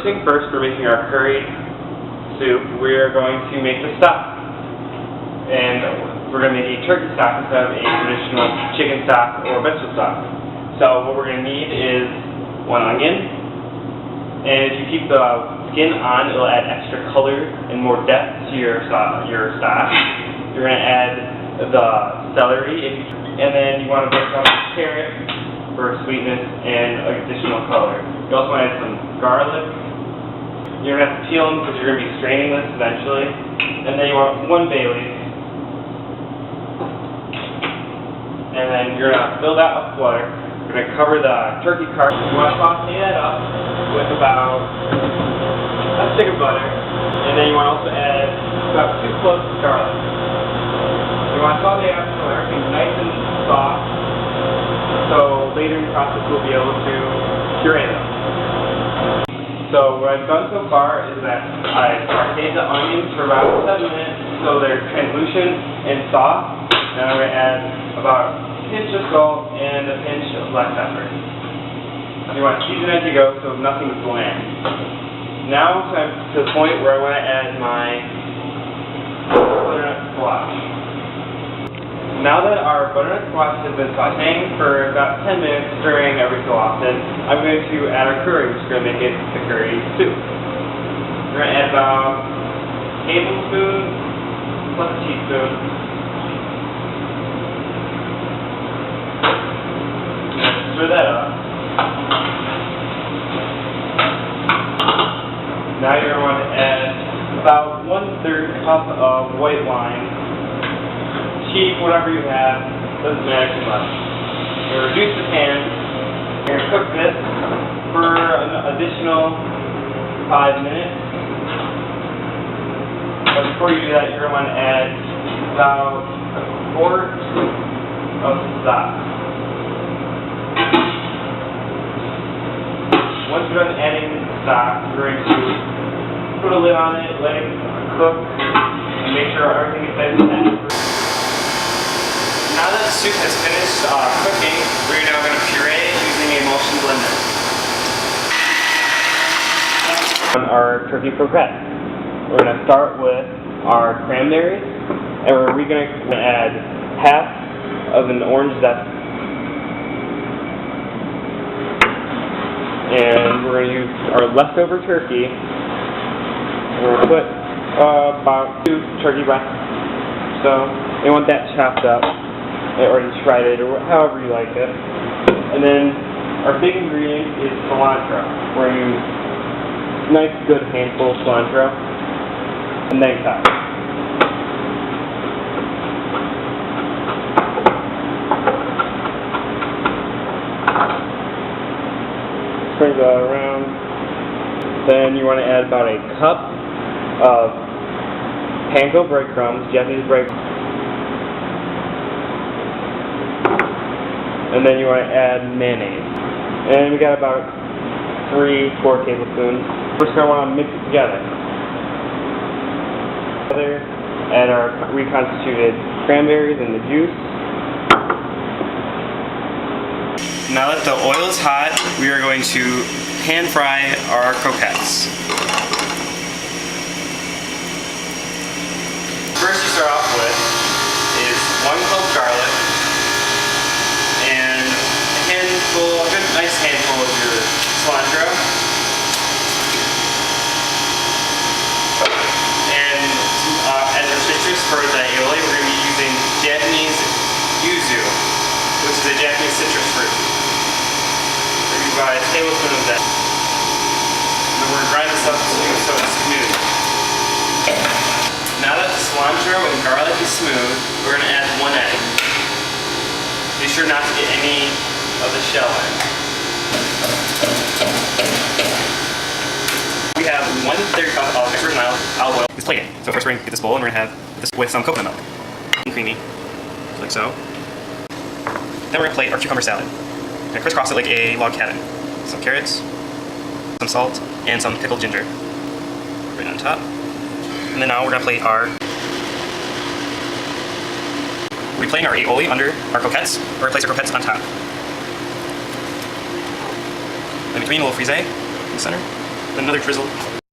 thing first, we're making our curry soup. We're going to make the stock. And we're going to make a turkey stock instead of a traditional chicken stock or vegetable stock. So what we're going to need is 1 onion. And if you keep the skin on, it'll add extra color and more depth to your stock. You're going to add the celery, and then you want to break up the carrot for sweetness and additional color. You also want to add some garlic. You're going to have to peel them because you're going to be straining this eventually. And then you want 1 bay leaf. And then you're going to fill that with water. You're going to cover the turkey carcass. You want to saute that up with about a stick of butter. And then you want to also add about 2 cloves of garlic. You want to saute that until everything's nice and soft. So later in the process we'll be able to puree them. So what I've done so far is that I've sauteed the onions for about 7 minutes so they're translucent and soft. And I'm going to add about a pinch of salt and a pinch of black pepper. You want to season as you go so nothing's bland. Now I'm to the point where I want to add my butternut squash. Now that our butternut squash has been sauteing for about 10 minutes, stirring every so often, I'm going to add our curry, which is going to make it the curry soup. We're going to add about a tablespoon plus a teaspoon. Stir that up. Now you're going to want to add about 1/3 cup of white wine. Cheap, whatever you have, doesn't matter too much. You reduce the pan. You're going to cook this for an additional 5 minutes. But before you do that, you're going to want to add about a quart of stock. Once you're done adding the stock, you're going to put a lid on it, let it cook, and make sure everything is nice and tender. Now that the soup has finished cooking, we're now going to puree it using a motion blender. On our turkey croquettes, we're going to start with our cranberries, and we're going to add half of an orange zest. And we're going to use our leftover turkey. We're going to put about 2 turkey breasts. So you want that chopped up, or shredded, or however you like it. And then our big ingredient is cilantro. We're going to use a nice good handful of cilantro, and then cut. Sprinkle that around. Then you want to add about a cup of panko breadcrumbs, Japanese breadcrumbs. And then you want to add mayonnaise. And we got about 3-4 tablespoons. We're just going to want to mix it together. Add our reconstituted cranberries and the juice. Now that the oil is hot, we are going to pan fry our croquettes. First you start off with is 1 clove garlic, and a good nice handful of your cilantro, and as a citrus for the aioli, we're going to be using Japanese yuzu, which is a Japanese citrus fruit. We're going to use about a tablespoon of that. And then we're going to grind this up so it's smooth. Now that the cilantro and garlic is smooth, we're going to add 1 egg. Be sure not to get any of the shell in. We have 1/3 cup of extra virgin olive oil. It's plated. So first we're going to get this bowl and we're going to have this with some coconut milk. Creamy, like so. Then we're going to plate our cucumber salad. We're going to crisscross it like a log cabin. Some carrots, some salt, and some pickled ginger. Right on top. And then now we're going to plate our... We're plating our aioli under our croquettes. We're going to place our croquettes on top. In between, a little frisee in the center. Another drizzle.